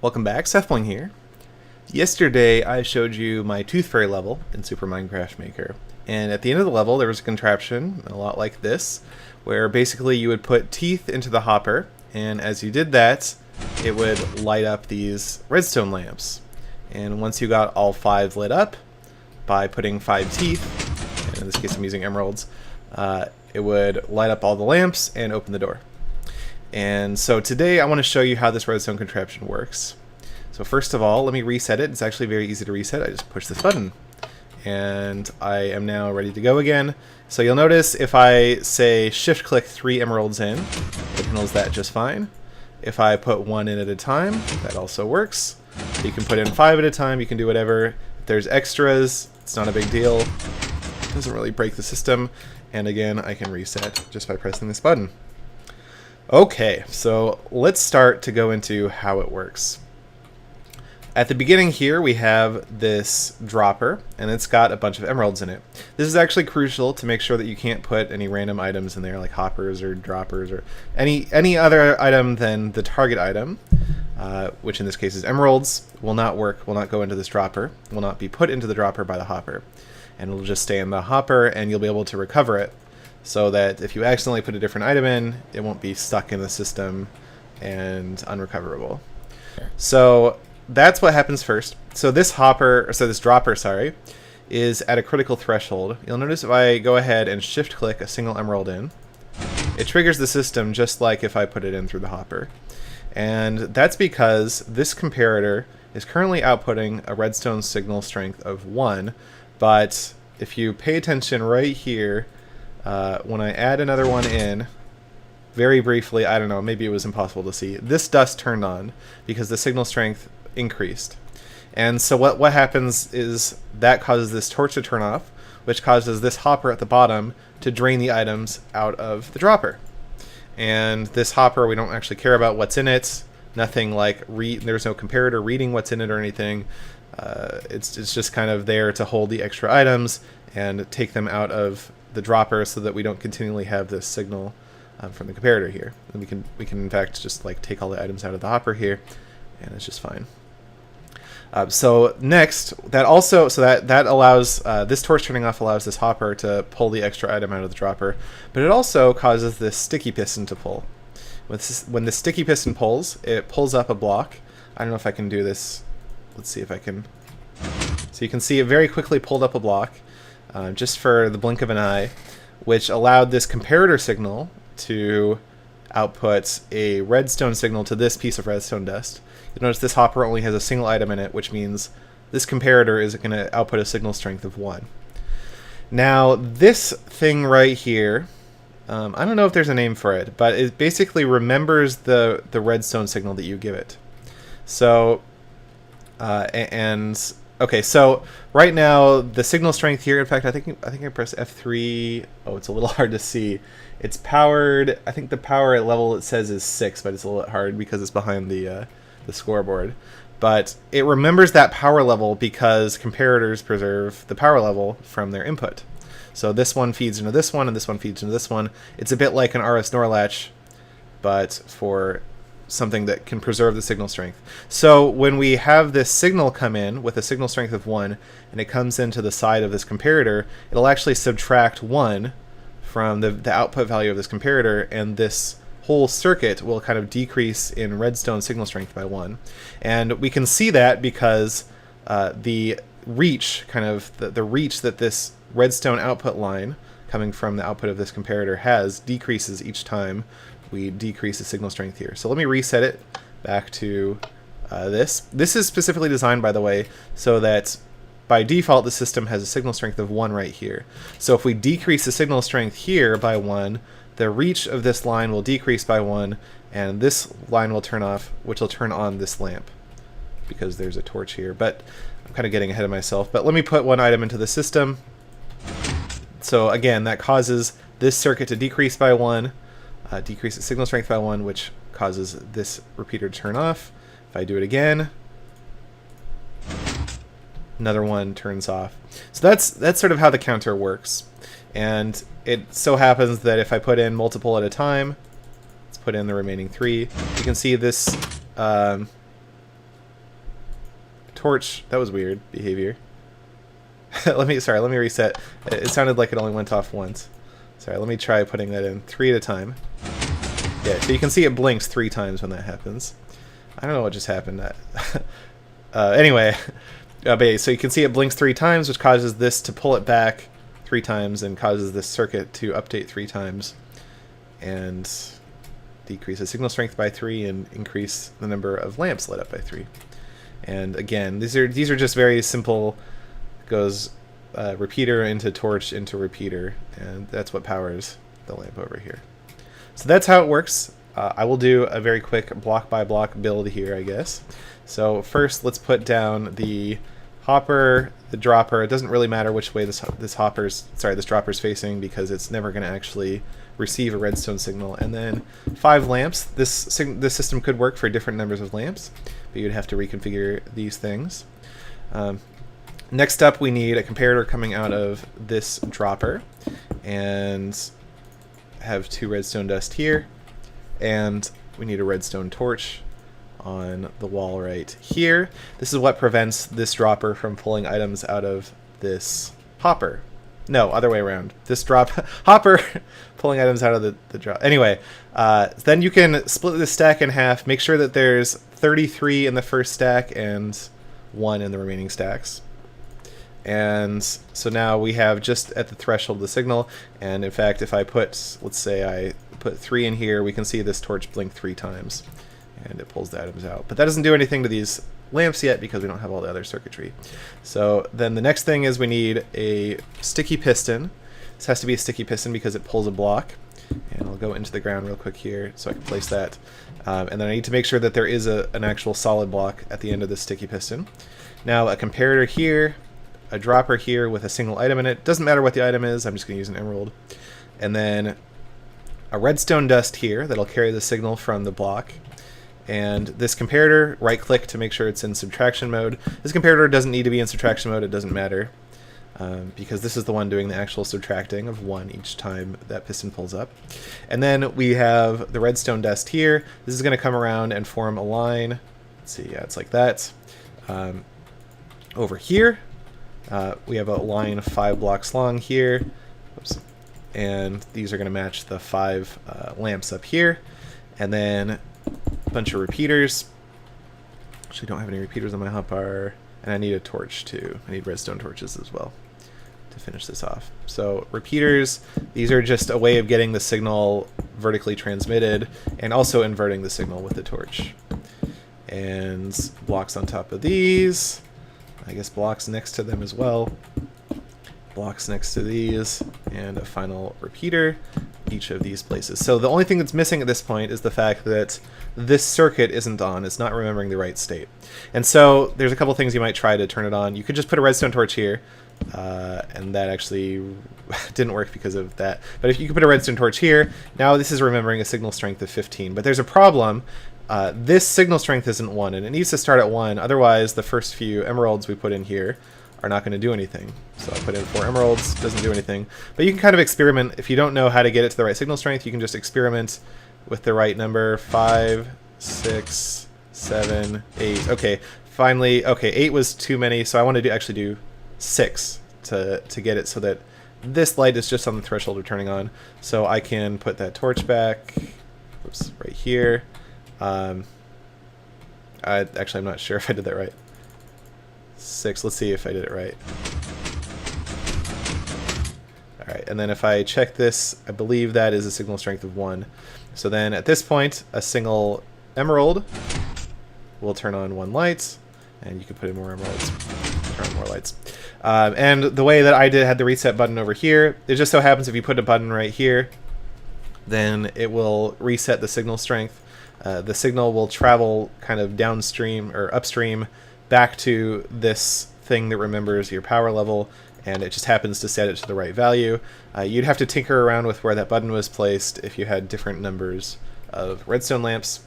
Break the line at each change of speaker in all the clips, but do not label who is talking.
Welcome back, Sethbling here. Yesterday I showed you my Tooth Fairy level in Super Minecraft Maker, and at the end of the level there was a contraption, a lot like this, where basically you would put teeth into the hopper, and as you did that, it would light up these redstone lamps. And once you got all 5 lit up, by putting 5 teeth, and in this case I'm using emeralds, it would light up all the lamps and open the door. And so today I want to show you how this redstone contraption works. So first of all, let me reset it. It's actually very easy to reset. I just push this button and I am now ready to go again. So you'll notice if I say shift click 3 emeralds in, it handles that just fine. If I put 1 in at a time, that also works. You can put in 5 at a time, you can do whatever. If there's extras, it's not a big deal. It doesn't really break the system. And again, I can reset just by pressing this button. Okay, so let's start to go into how it works. At the beginning here we have this dropper, and it's got a bunch of emeralds in it. This is actually crucial to make sure that you can't put any random items in there like hoppers or droppers or any other item than the target item, which in this case is emeralds, will not work, will not go into this dropper, will not be put into the dropper by the hopper. And it'll just stay in the hopper and you'll be able to recover it, so that if you accidentally put a different item in, it won't be stuck in the system and unrecoverable. So that's what happens first. So this dropper, sorry, is at a critical threshold. You'll notice if I go ahead and shift click a single emerald in, it triggers the system just like if I put it in through the hopper. And that's because this comparator is currently outputting a redstone signal strength of 1, but if you pay attention right here, when I add another one in, very briefly, I don't know, maybe it was impossible to see, this dust turned on because the signal strength increased. And so what happens is that causes this torch to turn off, which causes this hopper at the bottom to drain the items out of the dropper. And this hopper, we don't actually care about what's in it. Nothing like, there's no comparator reading what's in it or anything. It's just kind of there to hold the extra items and take them out of the dropper so that we don't continually have this signal from the comparator here. And we can in fact just like take all the items out of the hopper here, and it's just fine. So next, that allows this torch turning off allows this hopper to pull the extra item out of the dropper, but it also causes this sticky piston to pull. When the sticky piston pulls, it pulls up a block. I don't know if I can do this. Let's see if I can. So you can see it very quickly pulled up a block, just for the blink of an eye, which allowed this comparator signal to output a redstone signal to this piece of redstone dust. You'll notice this hopper only has a single item in it, which means this comparator is going to output a signal strength of 1. Now this thing right here, I don't know if there's a name for it, but it basically remembers the redstone signal that you give it. So okay, so right now the signal strength here, in fact, I think I press F3. Oh, it's a little hard to see. It's powered. I think the power at level it says is 6, but it's a little hard because it's behind the scoreboard. But it remembers that power level because comparators preserve the power level from their input. So this one feeds into this one, and this one feeds into this one. It's a bit like an RS NOR latch, but for something that can preserve the signal strength. So when we have this signal come in with a signal strength of 1, and it comes into the side of this comparator, it'll actually subtract 1 from the output value of this comparator, and this whole circuit will kind of decrease in redstone signal strength by 1. And we can see that because the reach, the reach that this redstone output line coming from the output of this comparator has decreases each time we decrease the signal strength here. So let me reset it back to this. This is specifically designed, by the way, so that by default the system has a signal strength of 1 right here. So if we decrease the signal strength here by 1, the reach of this line will decrease by 1, and this line will turn off, which will turn on this lamp because there's a torch here. But I'm kind of getting ahead of myself. But let me put one item into the system. So again, that causes this circuit to decrease by 1, decrease the signal strength by 1, which causes this repeater to turn off. If I do it again, another one turns off. So that's sort of how the counter works. And it so happens that if I put in multiple at a time, let's put in the remaining 3, you can see this torch. That was weird behavior. Let me reset. It sounded like it only went off once. Sorry, let me try putting that in 3 at a time. Yeah, so you can see it blinks 3 times when that happens. I don't know what just happened. Anyway, but so you can see it blinks 3 times, which causes this to pull it back 3 times and causes this circuit to update 3 times and decrease the signal strength by 3 and increase the number of lamps lit up by 3. And again, these are just very simple. Goes repeater into torch into repeater, and that's what powers the lamp over here. So that's how it works. I will do a very quick block by block build here, I guess. So first, let's put down the hopper, the dropper. It doesn't really matter which way this dropper's facing, because it's never going to actually receive a redstone signal. And then 5 lamps. This system could work for different numbers of lamps, but you'd have to reconfigure these things. Next up, we need a comparator coming out of this dropper, and have 2 redstone dust here, and we need a redstone torch on the wall right here. This is what prevents this dropper from pulling items out of this hopper. No, other way around. This hopper pulling items out of the drop. Anyway, then you can split this stack in half. Make sure that there's 33 in the first stack and 1 in the remaining stacks. And so now we have just at the threshold of the signal, and in fact, if I put, let's say I put 3 in here, we can see this torch blink 3 times, and it pulls the items out. But that doesn't do anything to these lamps yet, because we don't have all the other circuitry. So then the next thing is we need a sticky piston. This has to be a sticky piston because it pulls a block. And I'll go into the ground real quick here so I can place that. And then I need to make sure that there is an actual solid block at the end of this sticky piston. Now a comparator here, a dropper here with a single item in it. Doesn't matter what the item is, I'm just going to use an emerald. And then a redstone dust here that'll carry the signal from the block. And this comparator, right click to make sure it's in subtraction mode. This comparator doesn't need to be in subtraction mode, it doesn't matter. Because this is the one doing the actual subtracting of 1 each time that piston pulls up. And then we have the redstone dust here. This is going to come around and form a line. Let's see, yeah, it's like that. Over here, we have a line 5 blocks long here. Oops. And these are going to match the 5 lamps up here. And then a bunch of repeaters. Actually, don't have any repeaters on my hotbar. And I need a torch too. I need redstone torches as well to finish this off. So repeaters, these are just a way of getting the signal vertically transmitted and also inverting the signal with the torch. And blocks on top of these. I guess blocks next to them as well. Blocks next to these, and a final repeater each of these places. So the only thing that's missing at this point is the fact that this circuit isn't on. It's not remembering the right state. And so there's a couple things you might try to turn it on. You could just put a redstone torch here, and that actually didn't work because of that. But if you could put a redstone torch here, now this is remembering a signal strength of 15. But there's a problem. This signal strength isn't 1, and it needs to start at 1. Otherwise, the first few emeralds we put in here are not going to do anything. So I put in 4 emeralds, doesn't do anything. But you can kind of experiment. If you don't know how to get it to the right signal strength, you can just experiment with the right number. 5, 6, 7, 8. Okay, finally, okay, 8 was too many, so I want to actually do 6 to get it so that this light is just on the threshold of turning on. So I can put that torch back, oops, right here. Actually, I'm not sure if I did that right. 6, let's see if I did it right. Alright, and then if I check this, I believe that is a signal strength of 1. So then at this point, a single emerald will turn on 1 light, and you can put in more emeralds, turn on more lights. And the way that I had the reset button over here, it just so happens if you put a button right here, then it will reset the signal strength. The signal will travel kind of downstream or upstream back to this thing that remembers your power level, and it just happens to set it to the right value. You'd have to tinker around with where that button was placed if you had different numbers of redstone lamps.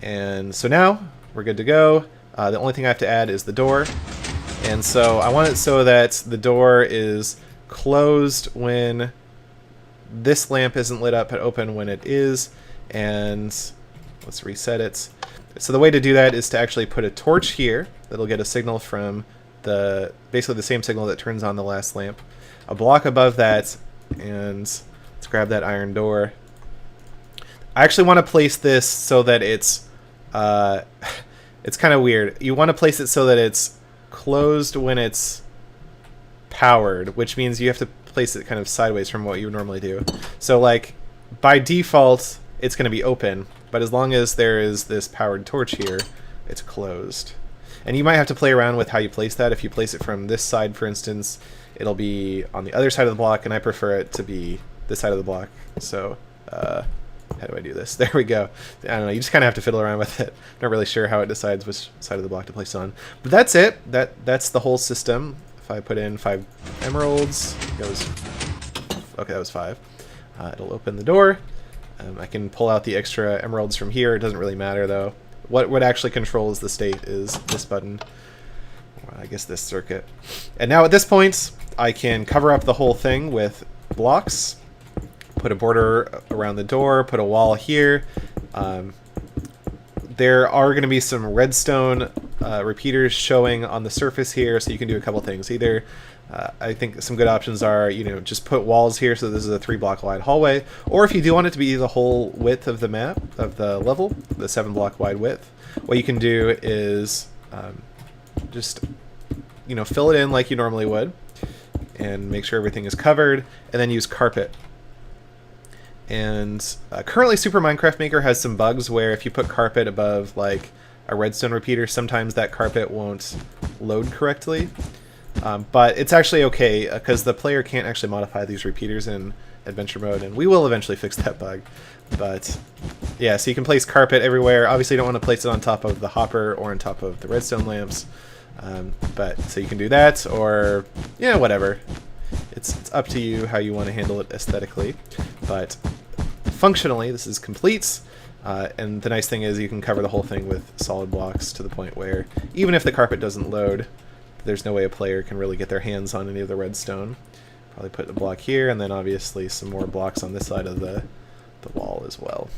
And so now we're good to go. The only thing I have to add is the door. And so I want it so that the door is closed when this lamp isn't lit up, but open when it is. And let's reset it. So the way to do that is to actually put a torch here that'll get a signal from basically the same signal that turns on the last lamp. A block above that, and let's grab that iron door. I actually want to place this so that it's it's kind of weird. You want to place it so that it's closed when it's powered, which means you have to place it kind of sideways from what you would normally do. So like by default it's going to be open, but as long as there is this powered torch here, it's closed. And you might have to play around with how you place that. If you place it from this side, for instance, it'll be on the other side of the block, and I prefer it to be this side of the block. So how do I do this? There we go. I don't know, you just kind of have to fiddle around with it. Not really sure how it decides which side of the block to place on. But that's it. That's the whole system. If I put in 5 emeralds, okay, that was 5. It'll open the door. I can pull out the extra emeralds from here. It doesn't really matter though. What actually controls the state is this button. Well, I guess this circuit. And now at this point, I can cover up the whole thing with blocks. Put a border around the door, put a wall here. There are going to be some redstone repeaters showing on the surface here, so you can do a couple things. Either, I think some good options are, just put walls here so this is a 3-block wide hallway, or if you do want it to be the whole width of the map, of the level, the 7-block wide width, what you can do is just, fill it in like you normally would, and make sure everything is covered, and then use carpet. And currently Super Minecraft Maker has some bugs where if you put carpet above like a redstone repeater, sometimes that carpet won't load correctly. But it's actually okay because the player can't actually modify these repeaters in adventure mode, and we will eventually fix that bug. But yeah, so you can place carpet everywhere. Obviously you don't want to place it on top of the hopper or on top of the redstone lamps. But so you can do that, or whatever. It's up to you how you want to handle it aesthetically, but functionally this is complete. And the nice thing is you can cover the whole thing with solid blocks to the point where even if the carpet doesn't load, there's no way a player can really get their hands on any of the redstone. Probably put a block here, and then obviously some more blocks on this side of the wall as well.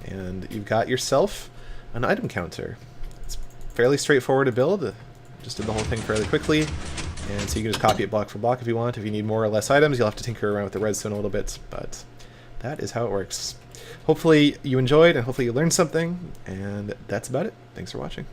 And you've got yourself an item counter. It's fairly straightforward to build. Just did the whole thing fairly quickly. And so you can just copy it block for block if you want. If you need more or less items, you'll have to tinker around with the redstone a little bit, but that is how it works. Hopefully you enjoyed, and hopefully you learned something, and that's about it. Thanks for watching.